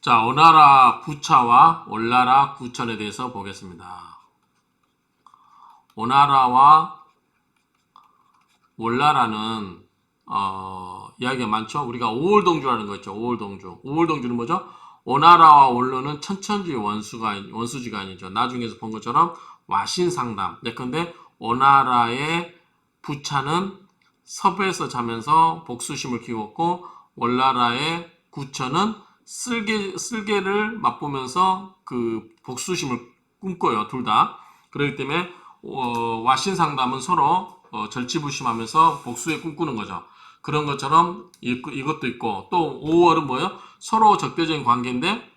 자, 오나라 부차와 올나라 구천에 대해서 보겠습니다. 오나라와 올나라는 이야기가 많죠. 우리가 오월동주라는 거 있죠. 오월동주. 오월동주는 뭐죠? 오나라와 올로는 천천주의 원수지가 아니죠. 나중에서 본 것처럼 와신상담. 예컨대 오나라의 부차는 섭에서 자면서 복수심을 키웠고 올나라의 구천은 쓸개를 맛보면서 그 복수심을 꿈꿔요. 둘 다. 그렇기 때문에 와신상담은 서로 절치부심하면서 복수에 꿈꾸는 거죠. 그런 것처럼 이것도 있고 또 5월은 뭐예요? 서로 적대적인 관계인데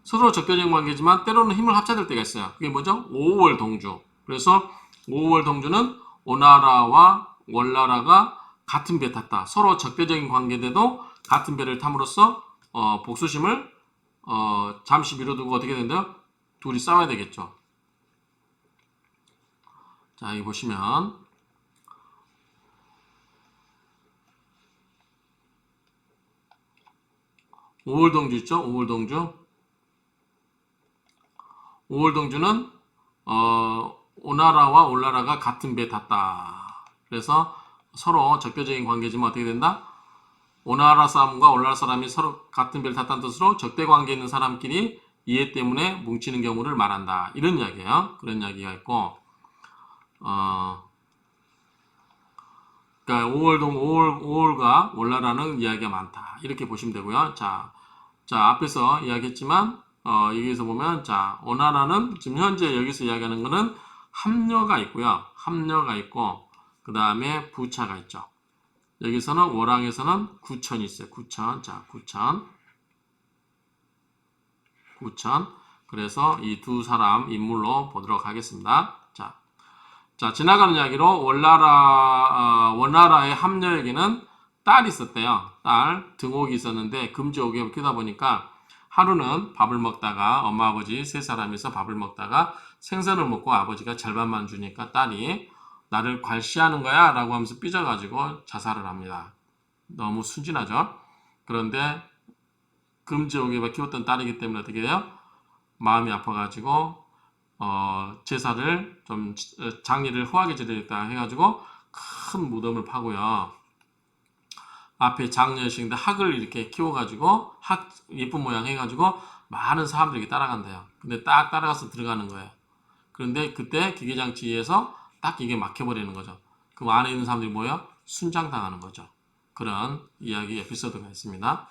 서로 적대적인 관계지만 때로는 힘을 합쳐야 될 때가 있어요. 그게 뭐죠? 5월 동주. 그래서 5월 동주는 오나라와 월나라가 같은 배 탔다. 서로 적대적인 관계인데도 같은 배를 탐으로써 복수심을 잠시 미뤄두고 어떻게 된대요? 둘이 싸워야 되겠죠. 자, 여기 보시면 오월동주 있죠? 오월동주. 오월동주는 오나라와 올나라가 같은 배에 탔다. 그래서 서로 적대적인 관계지만 어떻게 된다? 오나라 사람과 올나라 사람이 서로 같은 배를 탔다는 뜻으로 적대 관계에 있는 사람끼리 이해 때문에 뭉치는 경우를 말한다. 이런 이야기예요. 그런 이야기가 있고 그러니까 5월과 올나라는 이야기가 많다. 이렇게 보시면 되고요. 자 앞에서 이야기했지만 여기서 보면 자 오나라는 지금 현재 여기서 이야기하는 거는 합녀가 있고요. 합녀가 있고 그 다음에 부차가 있죠. 여기서는 월왕에서는 구천이 있어요. 구천. 자 구천. 그래서 이 두 사람 인물로 보도록 하겠습니다. 자, 지나가는 이야기로 원나라의 합녀에게는 딸이 있었대요. 딸, 등옥이 있었는데 금지옥에 키우다 보니까 하루는 밥을 먹다가 엄마 아버지 세 사람이서 밥을 먹다가 생선을 먹고 아버지가 절반만 주니까 딸이 나를 괄시하는 거야 라고 하면서 삐져가지고 자살을 합니다. 너무 순진하죠. 그런데 금지옥에 키웠던 딸이기 때문에 어떻게 돼요? 마음이 아파가지고 제사를 좀 장례를 후하게 지내겠다 해가지고 큰 무덤을 파고요. 앞에 장례식인데 학을 이렇게 키워가지고 학 예쁜 모양 해가지고 많은 사람들이 따라간대요. 근데 딱 따라가서 들어가는 거예요. 그런데 그때 기계장치에서 딱 이게 막혀버리는 거죠. 그 안에 있는 사람들이 뭐예요? 순장당하는 거죠. 그런 이야기 에피소드가 있습니다.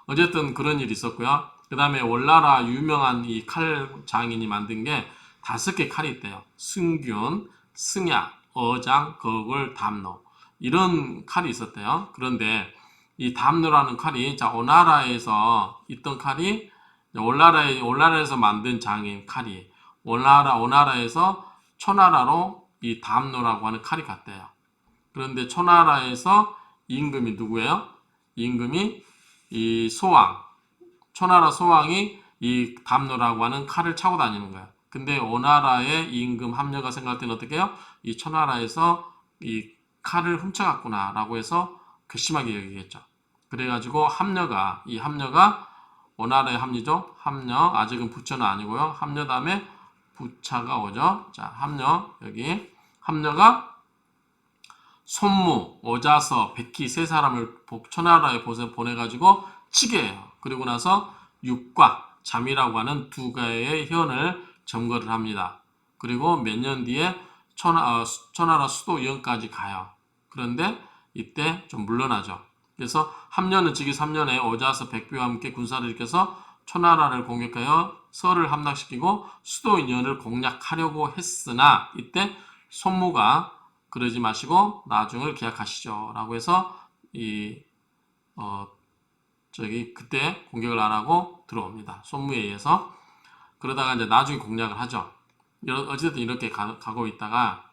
어쨌든 그런 일이 있었고요. 그 다음에 월나라 유명한 이 칼 장인이 만든 게 5개 칼이 있대요. 승균, 승야, 어장, 거글, 담로 이런 칼이 있었대요. 그런데 이 담로라는 칼이 자 오나라에서 있던 칼이 올나라에서 만든 장인 칼이 오나라에서 초나라로 이 담로라고 하는 칼이 갔대요. 그런데 초나라에서 임금이 누구예요? 임금이 이 소왕, 초나라 소왕이 이 담로라고 하는 칼을 차고 다니는 거야. 근데 오나라의 임금 합녀가 생각할 때는 어떻게 해요? 이 초나라에서 이 칼을 훔쳐갔구나 라고 해서 괘씸하게 여기겠죠. 그래가지고 이 합녀가 오나라의 합리죠. 합녀, 아직은 부처는 아니고요. 합녀 다음에 부차가 오죠. 자, 합녀, 여기 합녀가 손무, 오자서, 백희 세 사람을 초나라에 보내가지고 치게 해요. 그리고 나서 육과 잠이라고 하는 두 가의 현을 점거를 합니다. 그리고 몇 년 뒤에 초나라 수도 영까지 가요. 그런데 이때 좀 물러나죠. 그래서 합녀는 즉위 3년에 오자서 백비와 함께 군사를 일으켜서 초나라를 공격하여 서를 함락시키고 수도 인연을 공략하려고 했으나 이때 손무가 그러지 마시고 나중을 기약하시죠 라고 해서 그때 공격을 안 하고 들어옵니다. 손무에 의해서. 그러다가 이제 나중에 공략을 하죠. 어쨌든 이렇게 가고 있다가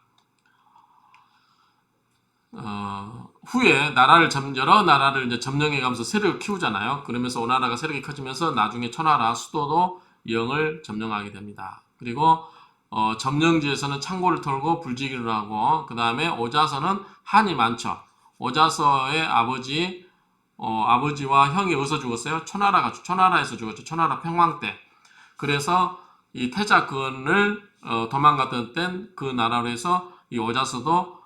후에 여러 나라를 이제 점령해가면서 세력을 키우잖아요. 그러면서 오나라가 세력이 커지면서 나중에 초나라 수도도 영을 점령하게 됩니다. 그리고 점령지에서는 창고를 털고 불지기를 하고 그 다음에 오자서는 한이 많죠. 오자서의 아버지 아버지와 형이 어디서 죽었어요? 초나라에서 죽었죠. 초나라 평왕 때. 그래서 이 태자근을 도망갔던 땐 그 나라로 해서 이 오자서도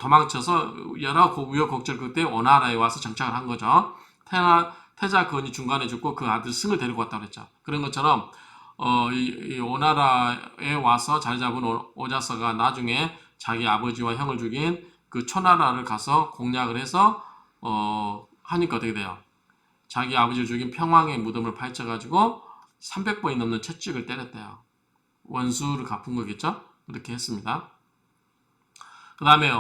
도망쳐서 여러 우여곡절 그때 오나라에 와서 정착을 한 거죠. 태자근이 중간에 죽고 그 아들 승을 데리고 왔다고 그랬죠. 그런 것처럼 이 오나라에 와서 자리 잡은 오자서가 나중에 자기 아버지와 형을 죽인 그 초나라를 가서 공략을 해서 하니까 어떻게 돼요? 자기 아버지를 죽인 평왕의 무덤을 파헤쳐가지고 300번이 넘는 채찍을 때렸대요. 원수를 갚은 거겠죠? 그렇게 했습니다. 그 다음에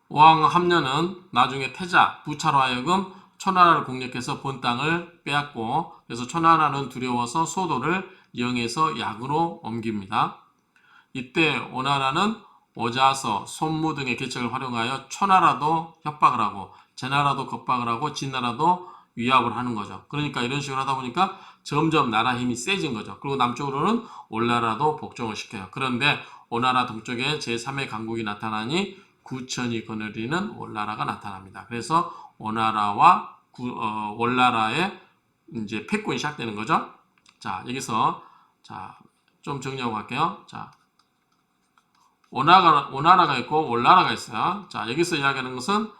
왕 함녀는 나중에 태자, 부차로 하여금 초나라를 공략해서 본 땅을 빼앗고 그래서 초나라는 두려워서 소도를 영에서 약으로 옮깁니다. 이때 오나라는 오자서, 손무 등의 계책을 활용하여 초나라도 협박을 하고 제나라도 겁박을 하고 진나라도 위압을 하는 거죠. 그러니까 이런 식으로 하다 보니까 점점 나라 힘이 세진 거죠. 그리고 남쪽으로는 올나라도 복종을 시켜요. 그런데 오나라 동쪽에 제3의 강국이 나타나니 구천이 거느리는 올나라가 나타납니다. 그래서 오나라와 올나라의 이제 패권이 시작되는 거죠. 자, 여기서 좀 정리하고 갈게요. 자, 오나라가 있고 올나라가 있어요. 자, 여기서 이야기하는 것은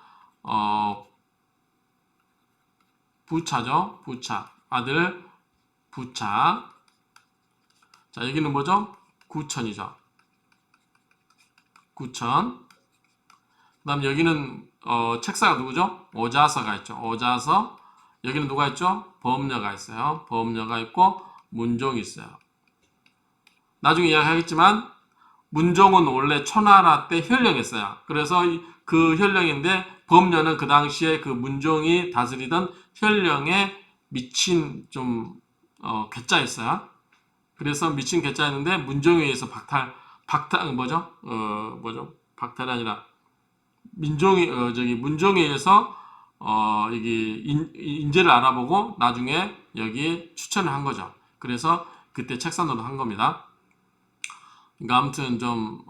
부차죠. 부차. 아들 부차. 자, 여기는 뭐죠? 구천이죠. 구천. 그 다음 여기는 책사가 누구죠? 오자서가 있죠. 오자서. 여기는 누가 있죠? 범녀가 있어요. 범녀가 있고 문종이 있어요. 나중에 이야기하겠지만 문종은 원래 초나라 때 현령했어요. 그래서 그 현령인데 범녀는 그 당시에 그 문종이 다스리던 현령에 미친 좀 괴짜였어요. 그래서 미친 괴짜였는데 문종에 의해서 박탈이 아니라 문종에 의해서 이게 인재를 알아보고 나중에 여기 추천을 한 거죠. 그래서 그때 책사노를 한 겁니다. 그러니까 아무튼 좀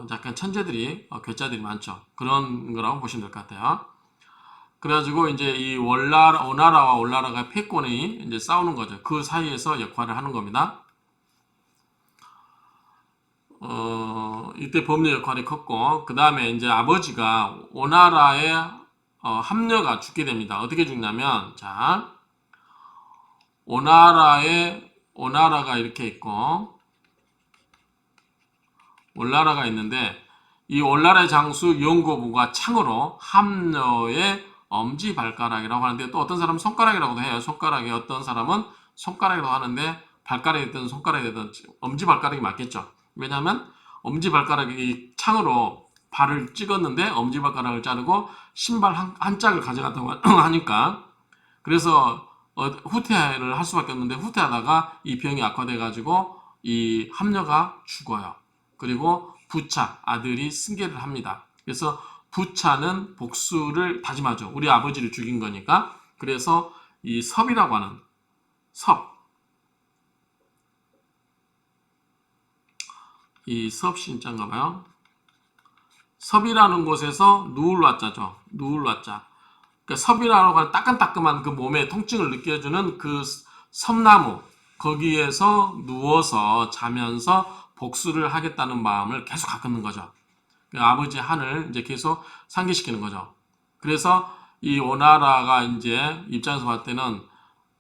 약간 천재들이 괴짜들이 많죠. 그런 거라고 보시면 될 것 같아요. 그래가지고 이제 이 오나라와 올나라가 패권이 이제 싸우는 거죠. 그 사이에서 역할을 하는 겁니다. 이때 범녀 역할이 컸고 그 다음에 이제 아버지가 오나라의 함녀가 죽게 됩니다. 어떻게 죽냐면 자 오나라가 이렇게 있고 올나라가 있는데 이 올나라의 장수 영고부가 창으로 함녀의 엄지발가락이라고 하는데 또 어떤 사람은 손가락이라고도 해요. 손가락이 어떤 사람은 손가락이라고 하는데 발가락이 됐든 손가락이 됐든 엄지발가락이 맞겠죠. 왜냐하면 엄지발가락이 창으로 발을 찍었는데 엄지발가락을 자르고 신발 한 짝을 가져갔다고 하니까 그래서 후퇴를 할 수밖에 없는데 후퇴하다가 이 병이 악화돼 가지고 이 함녀가 죽어요. 그리고 부차 아들이 승계를 합니다. 그래서 부차는 복수를 다짐하죠. 우리 아버지를 죽인 거니까. 그래서 이 섭이라고 하는 이 섭신자인가 봐요. 섭이라는 곳에서 누울라자죠. 누울라자. 그러니까 섭이라고 하는 따끈따끈한 그 몸의 통증을 느껴주는 그 섭나무 거기에서 누워서 자면서 복수를 하겠다는 마음을 계속 갖고 있는 거죠. 아버지의 한을 이제 계속 상기시키는 거죠. 그래서 이 오나라가 이제 입장에서 봤을 때는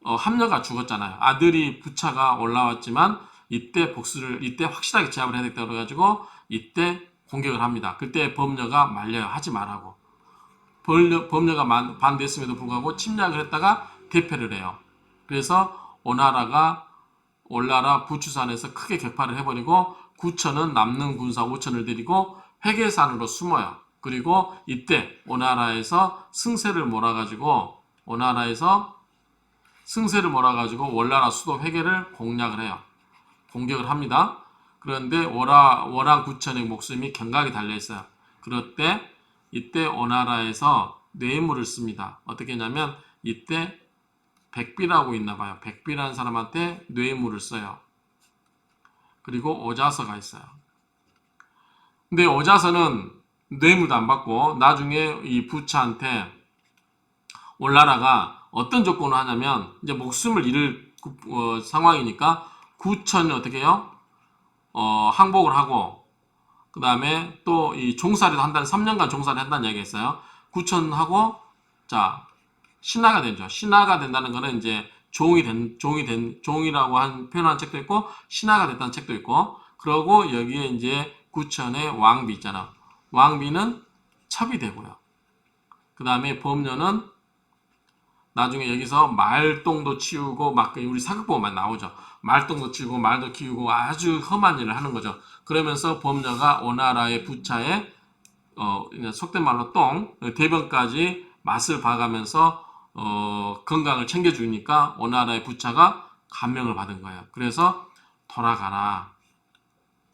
함녀가 죽었잖아요. 아들이 부차가 올라왔지만 이때 확실하게 제압을 해야 되겠다 그래가지고 이때 공격을 합니다. 그때 범녀가 말려요. 하지 말라고. 범녀가 반대했음에도 불구하고 침략을 했다가 대패를 해요. 그래서 올나라 부추산에서 크게 격파를 해버리고 구천은 남는 군사 5천을 데리고 회계산으로 숨어요. 그리고 이때 오나라에서 승세를 몰아가지고 월나라 수도 회계를 공략을 해요. 공격을 합니다. 그런데 월왕 구천의 목숨이 경각이 달려있어요. 그럴 때 이때 오나라에서 뇌물을 씁니다. 어떻게 했냐면 이때 백비라고 있나봐요. 백비라는 사람한테 뇌물을 써요. 그리고 오자서가 있어요. 근데 오자서는 뇌물도 안 받고 나중에 이 부차한테 올나라가 어떤 조건을 하냐면 이제 목숨을 잃을 상황이니까 구천을 어떻게 해요? 항복을 하고 그 다음에 또 이 종살이도 한다는 3년간 종살이 한다는 얘기가 있어요. 구천하고 자 신하가 되죠. 신하가 된다는 거는 이제 종이라고 한 표현한 책도 있고 신하가 됐다는 책도 있고 그러고 여기에 이제 구천의 왕비 있잖아. 왕비는 첩이 되고요. 그 다음에 범녀는 나중에 여기서 말똥도 치우고 막 우리 사극 보면 나오죠. 말똥도 치우고 말도 키우고 아주 험한 일을 하는 거죠. 그러면서 범녀가 오나라의 부차에 속된 말로 똥 대변까지 맛을 봐가면서 건강을 챙겨주니까 오나라의 부차가 감명을 받은 거예요. 그래서 돌아가라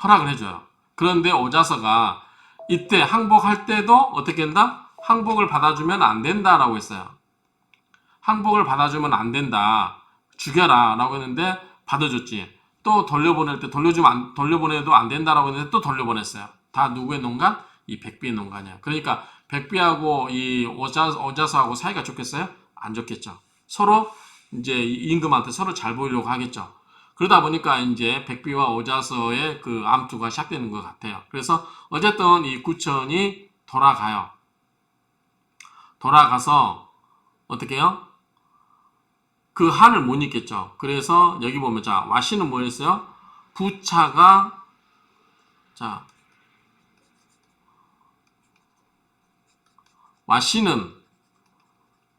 허락을 해줘요. 그런데 오자서가 이때 항복할 때도 어떻게 한다? 항복을 받아주면 안 된다라고 했어요. 항복을 받아주면 안 된다. 죽여라 라고 했는데 받아줬지. 또 돌려보낼 때 돌려보내도 안 된다라고 했는데 또 돌려보냈어요. 다 누구의 농간? 이 백비의 농간이야. 그러니까 백비하고 이 오자서하고 사이가 좋겠어요? 안 좋겠죠. 서로 이제 임금한테 서로 잘 보이려고 하겠죠. 그러다 보니까 이제 백비와 오자서의 그 암투가 시작되는 것 같아요. 그래서 어쨌든 이 구천이 돌아가요. 돌아가서 어떻게 해요? 그 한을 못 잊겠죠. 그래서 여기 보면 자 와씨는 뭐였어요? 부차가 자 와씨는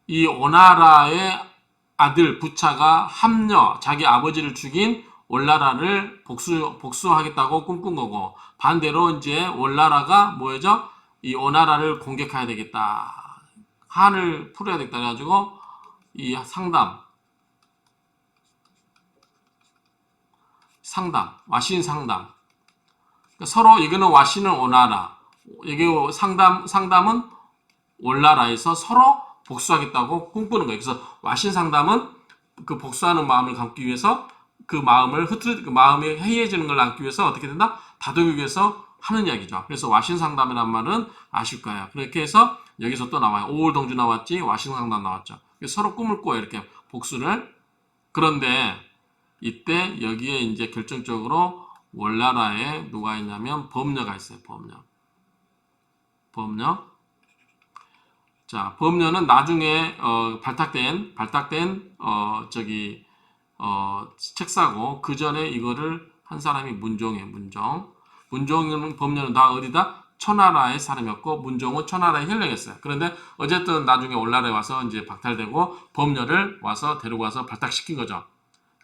이 오나라의 아들 부차가 합려 자기 아버지를 죽인 올나라를 복수하겠다고 꿈꾼 거고 반대로 이제 올나라가 뭐죠? 이 오나라를 공격해야 되겠다. 한을 풀어야 되겠다 해가지고 이 상담, 와신 상담. 그러니까 서로 이거는 와신은 오나라, 이게 상담은 올나라에서 서로 복수하겠다고 꿈꾸는 거예요. 그래서 와신 상담은 그 복수하는 마음을 담기 위해서 그 마음을 그 마음이 해이해지는 걸 담기 위해서 어떻게 된다? 다독이기 위해서 하는 이야기죠. 그래서 와신 상담이란 말은 아실 거예요. 그렇게 해서 여기서 또 나와요. 오월동주 나왔지, 와신 상담 나왔죠. 서로 꿈을 꿔요. 이렇게 복수를. 그런데 이때 여기에 이제 결정적으로 월나라에 누가 있냐면 범녀가 있어요. 범녀. 자, 범녀는 나중에 발탁된 책사고 그 전에 이거를 한 사람이 문종이에요. 문종은 범녀는 다 어디다? 초나라의 사람이었고 문종은 초나라에 현령했어요. 그런데 어쨌든 나중에 올나라에 와서 이제 박탈되고 범녀를 와서 데리고 와서 발탁시킨 거죠.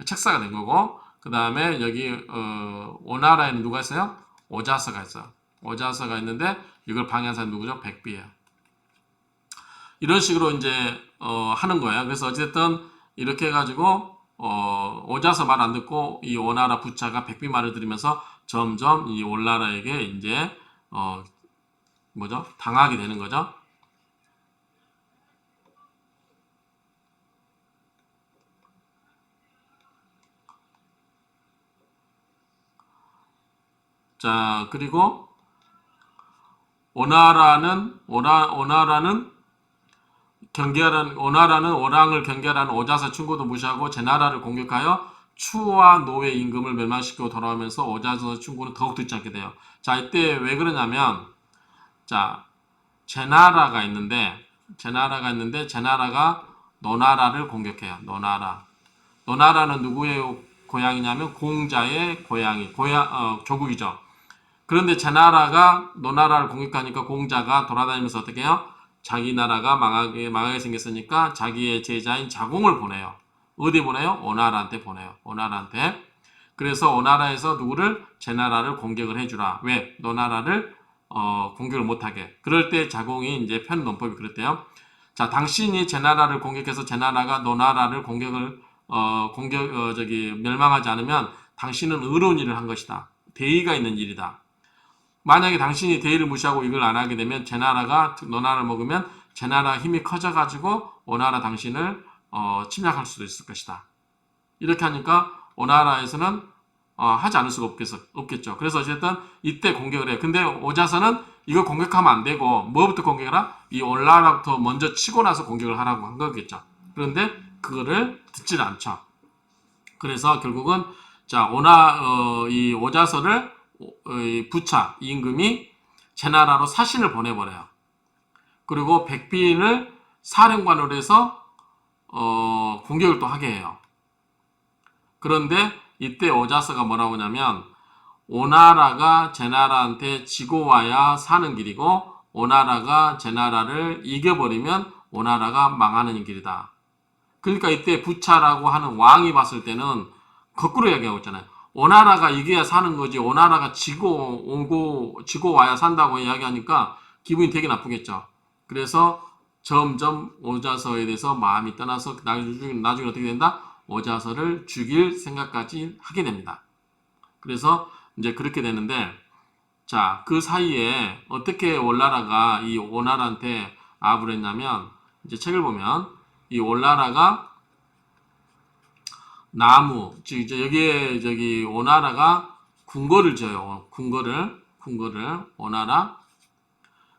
책사가 된 거고 그 다음에 여기 오나라에는 누가 있어요? 오자서가 있어요. 오자서가 있는데 이걸 방해한 사람이 누구죠? 백비예요. 이런 식으로 이제 하는 거예요. 그래서 어쨌든 이렇게 해가지고 오자서 말 안 듣고 이 오나라 부차가 백비 말을 들으면서 점점 이 올나라에게 이제 당하게 되는 거죠. 자, 그리고 오나라는 오랑을 경계하라는 오자서 충고도 무시하고 제 나라를 공격하여 추와 노의 임금을 멸망시키고 돌아오면서 오자서 충고는 더욱 듣지 않게 돼요. 자, 이때 왜 그러냐면 자, 제 나라가 있는데 제 나라가 노나라를 공격해요. 노나라는 누구의 고향이냐면 공자의 조국이죠. 그런데 제 나라가 노나라를 공격하니까 공자가 돌아다니면서 어떻게 해요? 자기 나라가 망하게 생겼으니까 자기의 제자인 자공을 보내요. 어디 보내요? 오나라한테 보내요. 오나라한테. 그래서 오나라에서 누구를? 제 나라를 공격을 해주라. 왜? 노나라를 공격을 못하게. 그럴 때 자공이 이제 편 논법이 그랬대요. 자, 당신이 제 나라를 공격해서 제 나라가 노나라를 멸망하지 않으면 당신은 의로운 일을 한 것이다. 대의가 있는 일이다. 만약에 당신이 대의를 무시하고 이걸 안 하게 되면 제 나라가 노나라를 먹으면 제 나라 힘이 커져가지고 오나라 당신을 침략할 수도 있을 것이다. 이렇게 하니까 오나라에서는 하지 않을 수가 없겠죠. 그래서 어쨌든 이때 공격을 해요. 근데 오자서는 이거 공격하면 안 되고 뭐부터 공격하라? 이 올라라부터 먼저 치고 나서 공격을 하라고 한 거겠죠. 그런데 그거를 듣질 않죠. 그래서 결국은 자 이 오자설을 이 부차 임금이 제나라로 사신을 보내버려요. 그리고 백비인을 사령관으로 해서 공격을 또 하게 해요. 그런데 이때 오자서가 뭐라고 하냐면 오나라가 제나라한테 지고 와야 사는 길이고 오나라가 제나라를 이겨버리면 오나라가 망하는 길이다. 그러니까 이때 부차라고 하는 왕이 봤을 때는 거꾸로 이야기하고 있잖아요. 오나라가 이겨야 사는 거지 오나라가 지고 와야 산다고 이야기하니까 기분이 되게 나쁘겠죠. 그래서 점점 오자서에 대해서 마음이 떠나서 나중에 어떻게 된다? 오자서를 죽일 생각까지 하게 됩니다. 그래서 이제 그렇게 되는데 자, 그 사이에 어떻게 올라라가 이 오나라한테 아합을 했냐면 이제 책을 보면 이 올라라가 나무, 즉 이제 여기에 저기 오나라가 궁궐을 지어요. 궁궐을 오나라.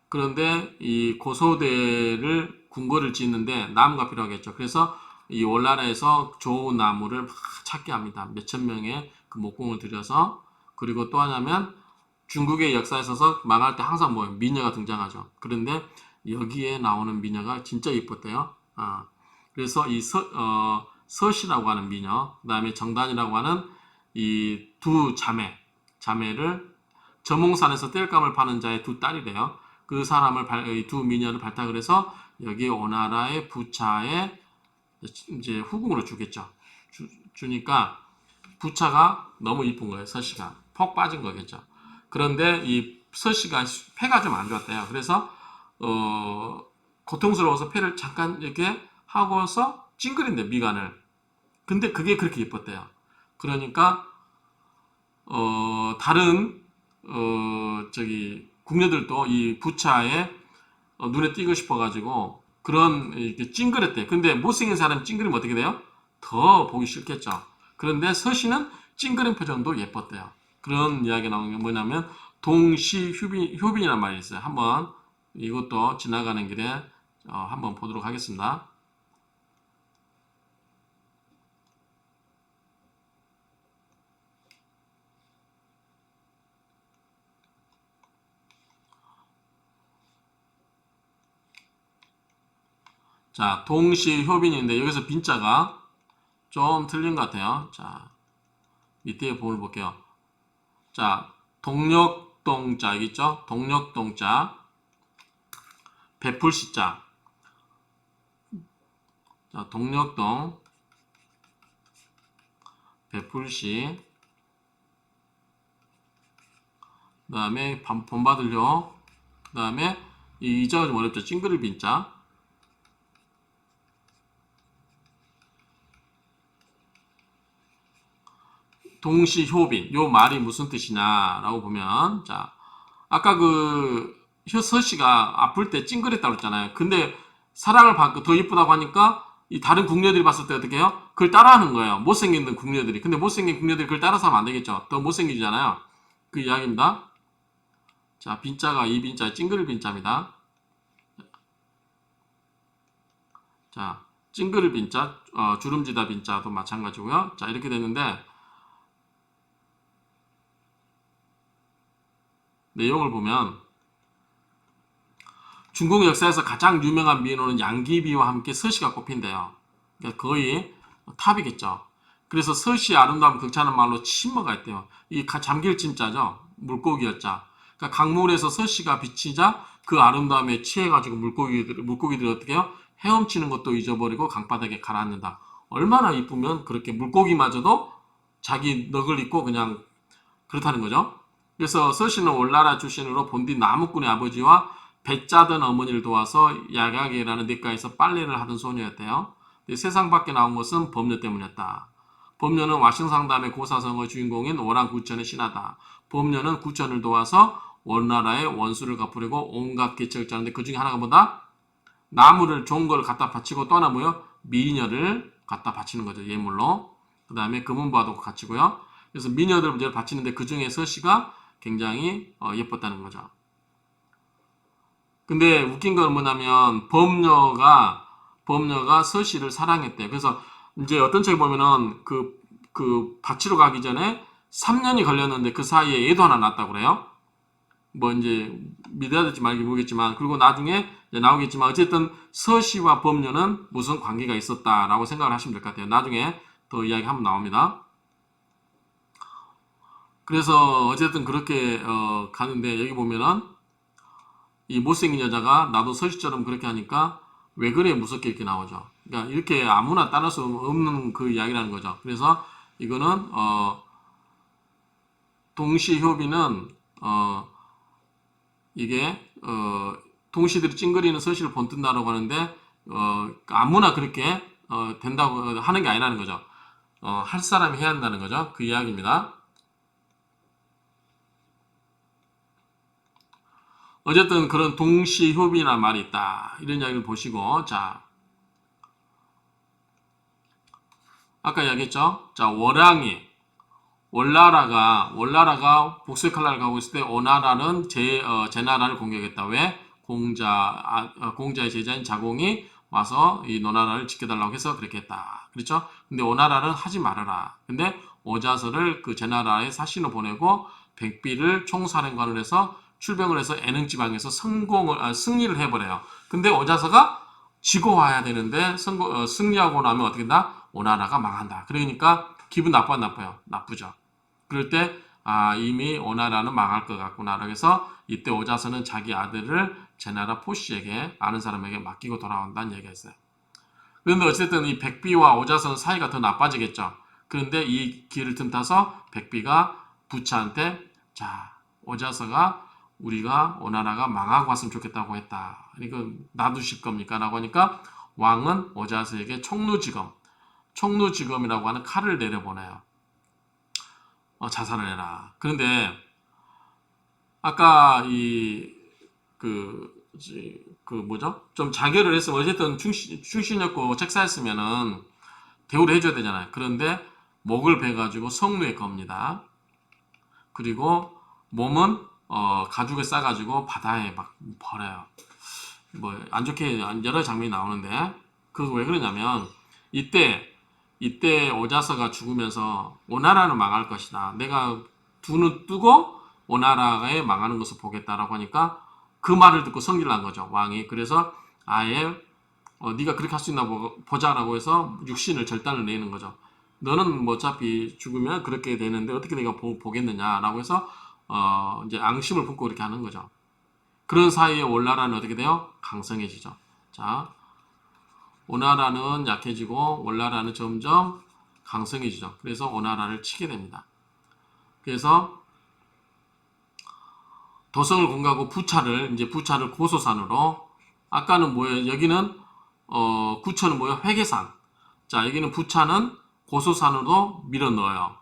그런데 이 고소대를 궁궐을 짓는데 나무가 필요하겠죠. 그래서 이 올나라에서 좋은 나무를 막 찾게 합니다. 몇천 명의 그 목공을 들여서. 그리고 또 하나면 중국의 역사에 있어서 망할 때 항상 뭐 미녀가 등장하죠. 그런데 여기에 나오는 미녀가 진짜 이뻤대요. 그래서 이 서시라고 하는 미녀, 그 다음에 정단이라고 하는 이 두 자매를 저몽산에서 땔감을 파는 자의 두 딸이래요. 그 사람을 두 미녀를 발탁을 해서 여기 오나라의 부차에 이제 후궁으로 주겠죠. 주니까 부차가 너무 이쁜 거예요. 서씨가 퍽 빠진 거겠죠. 그런데 이 서씨가 폐가 좀 안 좋았대요. 그래서 고통스러워서 폐를 잠깐 이렇게 하고서 찡그린대 미간을. 근데 그게 그렇게 예뻤대요. 그러니까 다른 저기 궁녀들도 이 부차에 눈에 띄고 싶어가지고 그런 이렇게 찡그렸대. 근데 못생긴 사람 찡그리면 어떻게 돼요? 더 보기 싫겠죠. 그런데 서씨는 찡그린 표정도 예뻤대요. 그런 이야기가 나오는 게 뭐냐면 동시효빈이라는 말이 있어요. 한번 이것도 지나가는 길에 한번 보도록 하겠습니다. 자, 동시효빈인데 여기서 빈자가 좀 틀린 것 같아요. 자, 밑에 부분을 볼게요. 자, 동력동자 있죠? 동력동자, 베풀시자. 자, 동력동, 베풀시. 그 다음에 본받을요. 그 다음에 이 자가 좀 어렵죠. 찡그릴 빈자. 동시효빈. 요 말이 무슨 뜻이냐라고 보면, 자, 아까 그 서씨가 아플 때 찡그렸다고 했잖아요. 근데 사랑을 받고 더 이쁘다고 하니까 이 다른 궁녀들이 봤을 때 어떻게 해요? 그걸 따라하는 거예요. 못생긴 궁녀들이. 근데 못생긴 궁녀들이 그걸 따라서 하면 안 되겠죠. 더 못생기잖아요. 그 이야기입니다. 자, 빈자가 이 빈자, 찡그릴 빈자입니다. 자, 찡그릴 빈자, 주름지다 빈자도 마찬가지고요. 자, 이렇게 됐는데 내용을 보면 중국 역사에서 가장 유명한 미인호는 양귀비와 함께 서시가 꼽힌대요. 그러니까 거의 탑이겠죠. 그래서 서시의 아름다움 극찬한 말로 침머가 있대요. 이 잠길 침자죠. 물고기였자. 그러니까 강물에서 서시가 비치자 그 아름다움에 취해가지고 물고기들이 어떻게 해요? 헤엄치는 것도 잊어버리고 강바닥에 가라앉는다. 얼마나 이쁘면 그렇게 물고기마저도 자기 넋을 잊고 그냥 그렇다는 거죠. 그래서 서씨는 올나라 출신으로 본디 나무꾼의 아버지와 배 짜던 어머니를 도와서 야각이라는 냇가에서 빨래를 하던 소녀였대요. 세상 밖에 나온 것은 범녀 때문이었다. 범녀는 와싱상담의 고사성의 주인공인 오랑구천의 신하다. 범녀는 구천을 도와서 원나라의 원수를 갚으려고 온갖 계책을 짜는데 그 중에 하나가 뭐다? 나무를 좋은 걸 갖다 바치고 또 하나 뭐요? 미녀를 갖다 바치는 거죠. 예물로. 그 다음에 금은보화도 바치고요. 그래서 미녀들 문제를 바치는데 그 중에 서씨가 굉장히 예뻤다는 거죠. 근데 웃긴 건 뭐냐면 범녀가 서씨를 사랑했대요. 그래서 이제 어떤 책에 보면은 그 바치로 가기 전에 3년이 걸렸는데 그 사이에 애도 하나 낳았다고 그래요. 뭐 이제 믿어야 될지 말지 모르겠지만, 그리고 나중에 이제 나오겠지만 어쨌든 서씨와 범녀는 무슨 관계가 있었다라고 생각을 하시면 될 것 같아요. 나중에 더 이야기 한번 나옵니다. 그래서 어쨌든 그렇게 가는데, 여기 보면은 이 못생긴 여자가 나도 서씨처럼 그렇게 하니까 왜 그래 무섭게 이렇게 나오죠. 그러니까 이렇게 아무나 따를 수 없는 그 이야기라는 거죠. 그래서 이거는 동시효비는 이게 동시들이 찡그리는 서씨를 본뜬다라고 하는데 아무나 그렇게 된다고 하는 게 아니라는 거죠. 할 사람이 해야 한다는 거죠. 그 이야기입니다. 어쨌든 그런 동시효비나 말이 있다. 이런 이야기를 보시고, 자, 아까 이야기했죠? 자, 월나라가 복수의 칼날을 가고 있을 때 오나라는 제나라를 공격했다. 왜? 공자의 제자인 자공이 와서 이 노나라를 지켜달라고 해서 그렇게 했다. 그렇죠? 근데 오나라는 하지 말아라. 근데 오자서를 그 제나라에 사신을 보내고 백비를 총사령관을 해서 출병을 해서 애능 지방에서 승리를 해버려요. 근데 오자서가 지고 와야 되는데 승리하고 나면 어떻게 된다? 오나라가 망한다. 그러니까 기분 나빠요. 나쁘죠. 그럴 때 이미 오나라는 망할 것 같구나. 그래서 이때 오자서는 자기 아들을 제나라 포시에게, 아는 사람에게 맡기고 돌아온다는 얘기가 있어요. 그런데 어쨌든 이 백비와 오자서는 사이가 더 나빠지겠죠. 그런데 이 기회를 틈타서 백비가 부차한테, 자, 오자서가 우리가 오나라가 망하고 왔으면 좋겠다고 했다. 이거 놔두실 겁니까? 라고 하니까 왕은 오자서에게 총루지검이라고 하는 칼을 내려보내요. 자살을 해라. 그런데 아까 뭐죠? 좀 자결을 했으면 어쨌든 출신이었고 책사했으면은 대우를 해줘야 되잖아요. 그런데 목을 베가지고 성루에 겁니다. 그리고 몸은 가죽에 싸가지고 바다에 막 버려요. 뭐 안 좋게 여러 장면이 나오는데, 그거 왜 그러냐면 이때 오자서가 죽으면서 오나라는 망할 것이다. 내가 두 눈 뜨고 오나라에 망하는 것을 보겠다라고 하니까 그 말을 듣고 성질을 난 거죠, 왕이. 그래서 아예 네가 그렇게 할 수 있나 보자라고 해서 육신을 절단을 내는 거죠. 너는 뭐 어차피 죽으면 그렇게 되는데 어떻게 내가 보겠느냐라고 해서 이제 앙심을 품고 그렇게 하는 거죠. 그런 사이에 올나라는 어떻게 돼요? 강성해지죠. 자, 오나라는 약해지고 올나라는 점점 강성해지죠. 그래서 오나라를 치게 됩니다. 그래서 도성을 공격하고 부차를 고소산으로, 아까는 뭐예요? 여기는 구천은 뭐예요? 회계산. 자, 여기는 부차는 고소산으로 밀어 넣어요.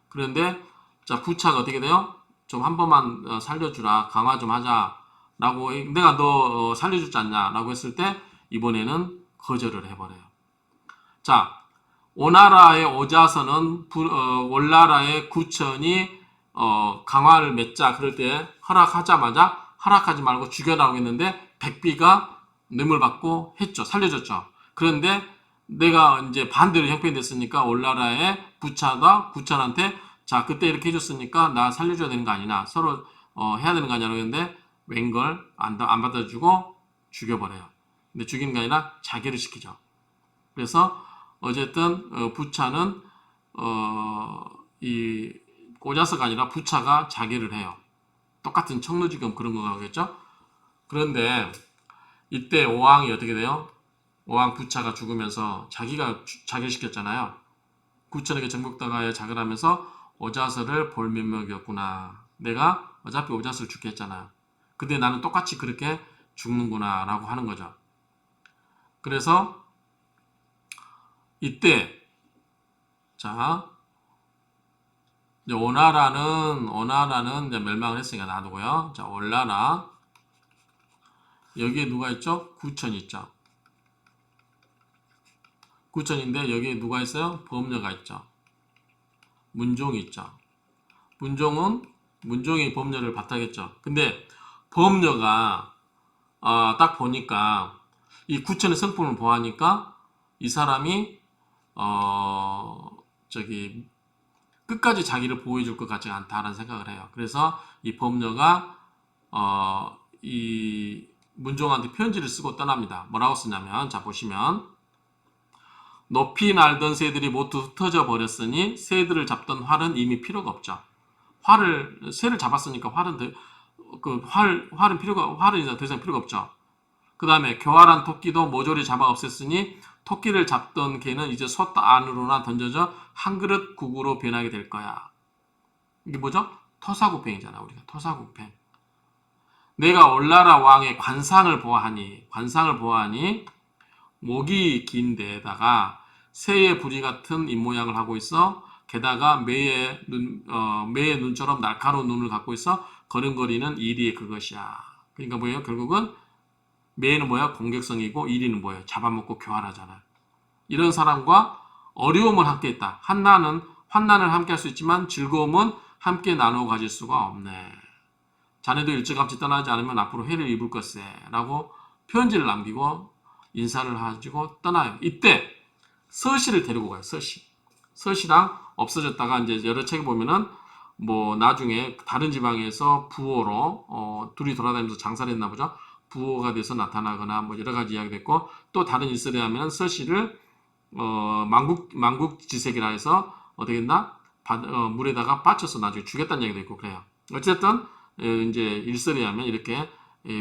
그런데 자, 부차가 어떻게 돼요? 좀 한 번만 살려주라, 강화 좀 하자라고, 내가 너 살려주지 않냐라고 했을 때 이번에는 거절을 해버려요. 자, 오나라의 오자서는 월나라의 구천이 강화를 맺자 그럴 때 허락하자마자 허락하지 말고 죽여라고 했는데 백비가 뇌물 받고 했죠. 살려줬죠. 그런데 내가 이제 반대로 형편됐으니까 올나라의 부차가 구천한테, 자, 그때 이렇게 해줬으니까 나 살려줘야 되는 거 아니냐, 서로 해야 되는 거 아니냐고 했는데 웬걸 안 받아주고 죽여버려요. 근데 죽이는 게 아니라 자결을 시키죠. 그래서 어쨌든 부차는 이 꽂아서가 아니라 부차가 자결을 해요. 똑같은 청루지검 그런 거겠죠. 그런데 이때 오왕이 어떻게 돼요? 오왕 부차가 죽으면서 자기가 자결시켰잖아요. 구천에게 정복당하여 자결하면서 오자서를 볼 면목이었구나. 내가 어차피 오자서를 죽게 했잖아요. 근데 나는 똑같이 그렇게 죽는구나 라고 하는 거죠. 그래서 이때 자, 이제 오나라는 이제 멸망을 했으니까 놔두고요. 자, 올나라. 여기에 누가 있죠? 구천이 있죠. 구천인데 여기에 누가 있어요? 범녀가 있죠. 문종이 있죠. 문종이 범녀를 바타겠죠. 근데 범녀가 딱 보니까 이 구천의 성품을 보아하니까 이 사람이 저기 끝까지 자기를 보호해줄 것 같지 않다라는 생각을 해요. 그래서 이 범녀가 이 문종한테 편지를 쓰고 떠납니다. 뭐라고 쓰냐면, 자 보시면, 높이 날던 새들이 모두 흩어져 버렸으니 새들을 잡던 활은 이미 필요가 없죠. 새를 잡았으니까 활은 이제 더 이상 필요가 없죠. 그 다음에 교활한 토끼도 모조리 잡아 없앴으니 토끼를 잡던 개는 이제 솥 안으로나 던져져 한 그릇 국으로 변하게 될 거야. 이게 뭐죠? 토사구팽이잖아. 우리가 토사구팽. 내가 올나라 왕의 관상을 보아하니 목이 긴 데에다가 새의 부리 같은 입모양을 하고 있어. 게다가 매의 눈처럼 날카로운 눈을 갖고 있어. 걸음걸이는 이리의 그것이야. 그러니까 뭐예요? 결국은 매는 뭐야? 공격성이고 이리는 뭐예요? 잡아먹고 교활하잖아. 이런 사람과 어려움을 함께 했다. 환난을 함께 할 수 있지만 즐거움은 함께 나누어 가질 수가 없네. 자네도 일찌감치 떠나지 않으면 앞으로 해를 입을 것세. 라고 편지를 남기고 인사를 하시고 떠나요. 이때 서씨를 데리고 가요. 서씨랑 없어졌다가 이제 여러 책에 보면은 뭐 나중에 다른 지방에서 부호로 둘이 돌아다니면서 장사를 했나 보죠. 부호가 돼서 나타나거나 뭐 여러 가지 이야기가 됐고, 또 다른 일설에 하면 서씨를 망국지색이라 해서 어떻게 했나 물에다가 빠쳐서 나중에 죽였다는 얘기도 있고 그래요. 어쨌든 이제 일설에 하면 이렇게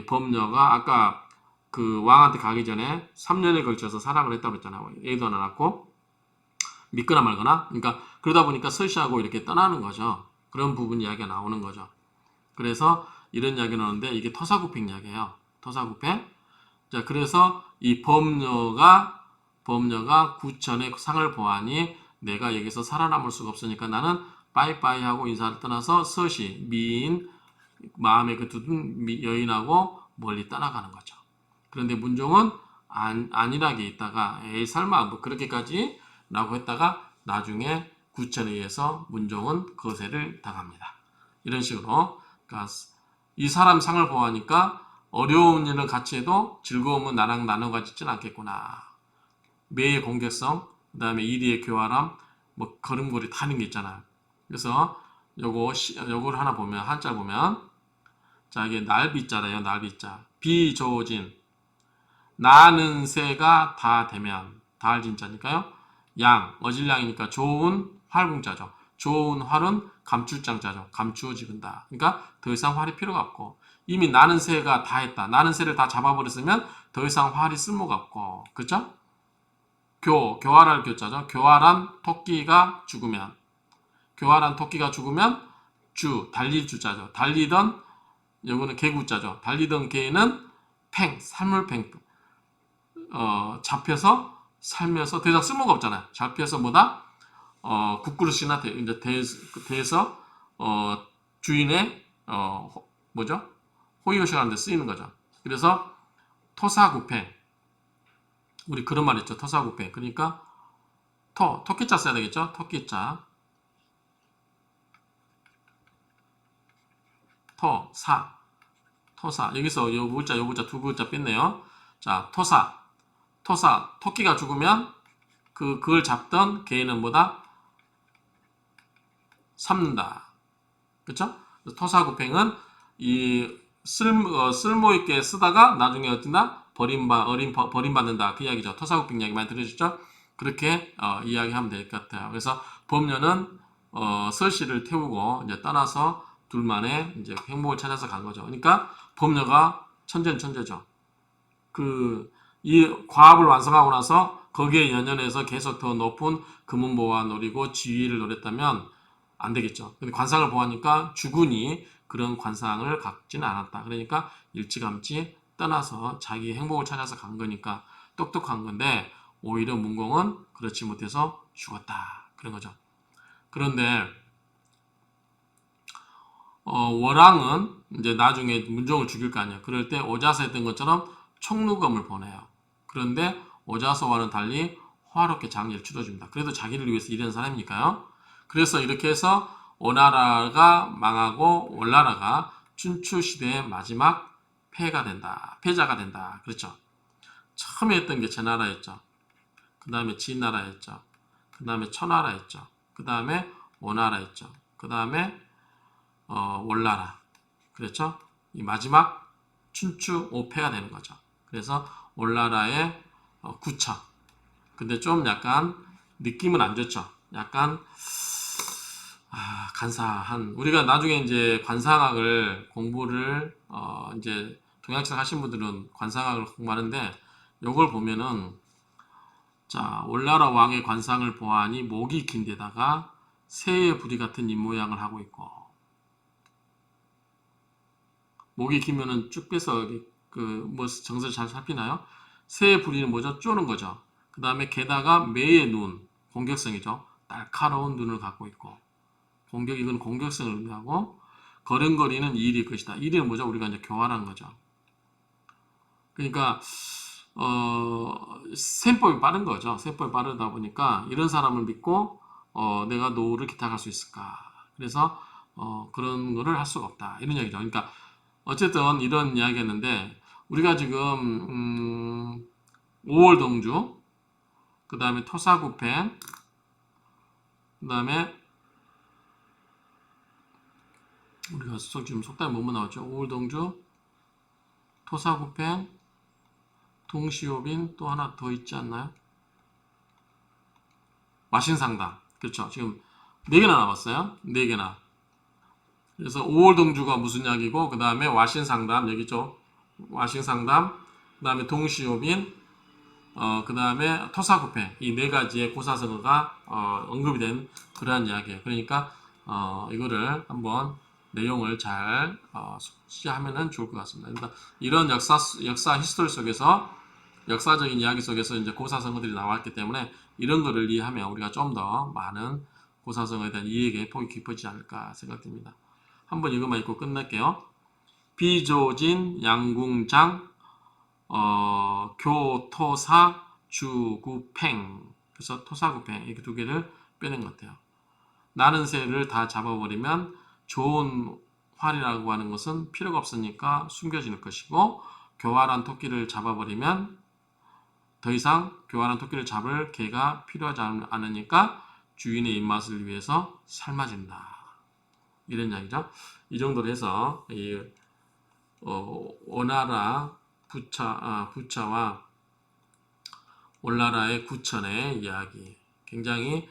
범녀가 아까 그 왕한테 가기 전에 3년에 걸쳐서 사랑을 했다고 했잖아요. 애도 하나 낳고 믿거나 말거나. 그러니까 그러다 보니까 서씨하고 이렇게 떠나는 거죠. 그런 부분 이야기가 나오는 거죠. 그래서 이런 이야기 나오는데 이게 토사구팽 이야기예요. 토사구팽. 자, 그래서 이 범녀가 구천의 상을 보아하니 내가 여기서 살아남을 수가 없으니까 나는 빠이빠이 하고 인사를 떠나서 서시 미인 마음에 그 두둔 여인하고 멀리 떠나가는 거죠. 그런데 문종은 안일하게 있다가 에이 설마 뭐 그렇게까지 라고 했다가 나중에 구천에 의해서 문종은 거세를 당합니다. 이런 식으로 그러니까 이 사람 상을 보아하니까 어려운 일은 같이 해도 즐거움은 나랑 나눠 가지진 않겠구나. 매의 공격성, 그 다음에 이리의 교활함, 뭐 걸음걸이 다른 게 있잖아요. 그래서 요걸 하나 보면 한자 보면 자 이게 날비자래요. 날비자. 비조진 나는 새가 다 되면 달진자니까요. 양 어질량이니까 좋은 활궁자죠. 좋은 활은 감출장자죠. 감추어지근다. 그러니까 더 이상 활이 필요가 없고 이미 나는 새가 다 했다. 나는 새를 다 잡아버렸으면 더 이상 활이 쓸모가 없고 그렇죠? 교활할 교자죠. 교활한 토끼가 죽으면 달릴 주자죠. 달리던 요거는 개구자죠. 달리던 개는 살물팽 잡혀서 살면서 더 이상 쓸모가 없잖아요. 잡혀서 뭐다? 국그릇이나 이제 대에서 주인의 뭐죠? 호의호식 하는 데 쓰이는 거죠. 그래서 토사구팽 우리 그런 말 있죠. 토사구팽 그러니까 토끼자 써야 되겠죠. 토끼자 토사 여기서 요 무자 두 글자 뺐네요. 자 토사 토끼가 죽으면 그걸 잡던 개는 뭐다? 삼는다. 그쵸? 토사구팽은 이 쓸모 있게 쓰다가 나중에 어디나 버림받는다. 그 이야기죠. 토사구팽 이야기 많이 들으셨죠? 그렇게 이야기하면 될 것 같아요. 그래서 범녀는 서씨를 태우고 이제 떠나서 둘만의 이제 행복을 찾아서 간 거죠. 그러니까 범녀가 천재는 천재죠. 이 과업을 완성하고 나서 거기에 연연해서 계속 더 높은 금은보화 노리고 지위를 노렸다면 안 되겠죠. 근데 관상을 보아하니까 주군이 그런 관상을 갖지는 않았다. 그러니까 일찌감치 떠나서 자기 행복을 찾아서 간 거니까 똑똑한 건데 오히려 문공은 그렇지 못해서 죽었다. 그런 거죠. 그런데 월왕은 이제 나중에 문종을 죽일 거 아니에요. 그럴 때 오자서 했던 것처럼 총루검을 보내요. 그런데 오자서와는 달리 호화롭게 장례를 치러줍니다. 그래도 자기를 위해서 일하는 사람이니까요. 그래서 이렇게 해서 오나라가 망하고 월나라가 춘추 시대의 마지막 패가 된다. 패자가 된다. 그렇죠. 처음에 했던 게 제나라였죠. 그 다음에 진나라였죠. 그 다음에 초나라였죠. 그 다음에 오나라였죠. 그 다음에 월나라. 그렇죠? 이 마지막 춘추 5패가 되는 거죠. 그래서 월나라의 구처. 근데 좀 약간 느낌은 안 좋죠. 약간 간사한 우리가 나중에 이제 관상학을 공부를 이제 동양책 하신 분들은 관상학을 공부하는데 요걸 보면은 자 올나라 왕의 관상을 보아하니 목이 긴 데다가 새의 부리 같은 입 모양을 하고 있고 목이 기면은 쭉 빼서 그 뭐 정설 잘 살피나요? 새의 부리는 뭐죠? 쪼는 거죠. 그 다음에 게다가 매의 눈 공격성이죠. 날카로운 눈을 갖고 있고 이건 공격성을 의미하고 걸음걸이는 일일 것이다. 일일은 뭐죠? 우리가 이제 교환한 거죠. 그러니까 셈법이 빠른 거죠. 셈법이 빠르다 보니까 이런 사람을 믿고 내가 노후를 기탁할 수 있을까? 그래서 그런 거를 할 수가 없다. 이런 얘기죠. 그러니까 어쨌든 이런 이야기였는데 우리가 지금 5월 동주, 그 다음에 토사구팽, 그 다음에 우리가 지금 속담이 뭐뭐 나왔죠? 5월 동주, 토사구팽, 동시오빈 또 하나 더 있지 않나요? 와신상담. 그렇죠. 지금 4개나 남았어요. 4개나. 그래서 5월 동주가 무슨 약이고 그 다음에 와신상담 여기죠. 와신상담 그 다음에 동시오빈 그 다음에 토사구팽 이 4가지의 고사성어가 언급이 된 그러한 이야기예요. 그러니까 이거를 한번 내용을 잘 숙지하면 좋을 것 같습니다. 그러니까 이런 역사 히스토리 속에서 역사적인 이야기 속에서 이제 고사성어들이 나왔기 때문에 이런 거를 이해하면 우리가 좀 더 많은 고사성어에 대한 이해의 폭이 깊어지지 않을까 생각됩니다. 한번 이것만 읽고 끝낼게요. 비조진, 양궁장, 교토사, 주구팽. 그래서 토사구팽 이렇게 2개를 빼낸 것 같아요. 나는 새를 다 잡아버리면 좋은 활이라고 하는 것은 필요가 없으니까 숨겨질 것이고 교활한 토끼를 잡아버리면 더 이상 교활한 토끼를 잡을 개가 필요하지 않으니까 주인의 입맛을 위해서 삶아진다. 이런 이야기죠. 이 정도로 해서 이 오나라 부차와 올나라의 구천의 이야기 굉장히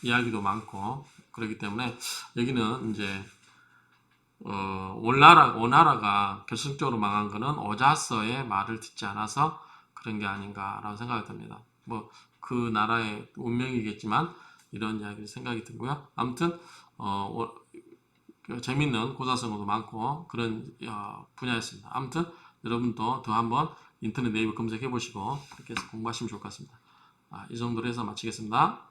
이야기도 많고 그렇기 때문에 여기는 이제 오나라가 결승적으로 망한 거는 오자서의 말을 듣지 않아서 그런 게 아닌가라는 생각이 듭니다. 뭐 그 나라의 운명이겠지만 이런 이야기 생각이 들고요. 아무튼 재밌는 고사성어도 많고 그런 분야였습니다. 아무튼 여러분도 더 한번 인터넷 네이버 검색해 보시고 그렇게 해서 공부하시면 좋을 것 같습니다. 이 정도로 해서 마치겠습니다.